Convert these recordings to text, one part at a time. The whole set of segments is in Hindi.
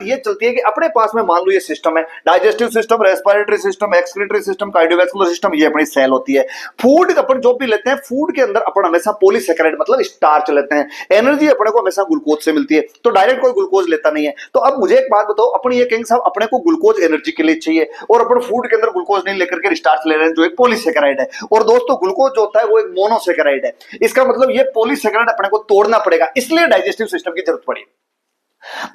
ये चलती है कि अपने पास में मान लो ये सिस्टम है, digestive system, respiratory system, excretory system, cardiovascular system, ये अपनी सेल होती है। फूड अपन जो भी लेते हैं, फूड के अंदर अपन हमेशा पॉलीसैकेराइड मतलब स्टार्च लेते हैं। एनर्जी अपने को हमेशा ग्लूकोज से मिलती है, तो डायरेक्ट कोई ग्लूकोज लेता नहीं है। तो अब मुझे एक बात बताओ, अपन ये कहेंगे साहब अपने को ग्लूकोज एनर्जी के लिए चाहिए और अपन फूड के अंदर ग्लूकोज नहीं लेकर के स्टार्च ले रहे हैं जो एक पॉलीसैकेराइड है। और दोस्तों ग्लूकोज जो होता है वो एक मोनोसैकेराइड है। इसका मतलब ये पॉलीसैकेराइड अपने को तोड़ना पड़ेगा, इसलिए डाइजेस्टिव सिस्टम की जरूरत पड़ी।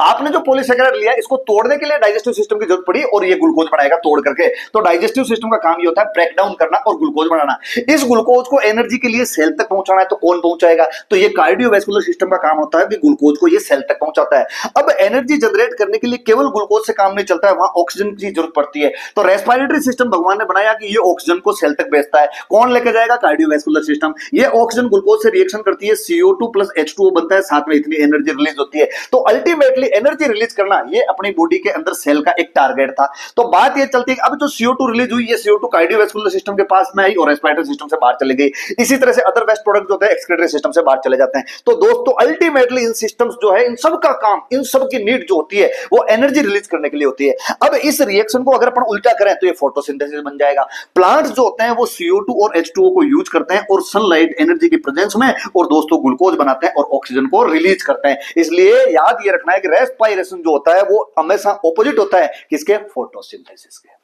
आपने जो पॉलीसैकेराइड लिया इसको तोड़ने के लिए डाइजेस्टिव सिस्टम की जरूरत पड़ी और ये ग्लूकोज बनाएगा तोड़ करके। तो डाइजेस्टिव सिस्टम का काम ये होता है ब्रेक डाउन करना और ग्लूकोज बनाना। इस ग्लूकोज को एनर्जी के लिए सेल तक पहुंचाना है, तो कौन पहुंचाएगा? तो ये कार्डियोवैस्कुलर सिस्टम का काम होता है कि ग्लूकोज को ये सेल तक पहुंचाता है। अब एनर्जी जनरेट करने के लिए केवल ग्लूकोज से काम नहीं चलता है, वहां ऑक्सीजन की जरूरत पड़ती है। तो रेस्पिरेटरी सिस्टम भगवान ने बनाया कि ये ऑक्सीजन को सेल तक भेजता है। कौन लेकर जाएगा? Cardiovascular system. ये ऑक्सीजन ग्लूकोज से रिएक्शन करती है, CO2 प्लस H2O बनता है, साथ में इतनी एनर्जी रिलीज होती है। तो अल्टीमेटली एनर्जी रिलीज करना ये अपनी बॉडी के अंदर सेल का एक टारगेट था। तो बात ये चलती है कि अब जो CO2 रिलीज हुई, ये CO2 कार्डियोवैस्कुलर सिस्टम के पास में आई और रेस्पिरेटरी सिस्टम से बाहर चली गई। इसी तरह से अदर वेस्ट प्रोडक्ट जो होते हैं एक्सक्रीटरी सिस्टम से बाहर चले जाते हैं। तो दोस्तों अल्टीमेटली इन सिस्टम्स जो है, इन सब का काम, इन सब की नीड जो होती है वो एनर्जी रिलीज करने के लिए होती है। अब इस रिएक्शन को अगर अपन उल्टा करें तो ये फोटोसिंथेसिस बन जाएगा। प्लांट्स जो होते हैं वो CO2 और H2O को यूज करते हैं और सनलाइट एनर्जी की प्रेजेंस में और दोस्तों ग्लूकोज बनाते हैं और ऑक्सीजन को रिलीज करते हैं। इसलिए याद ये रखना है कि रेस्पिरेशन जो होता है वो हमेशा ऑपोजिट होता है किसके? फोटोसिंथेसिस के।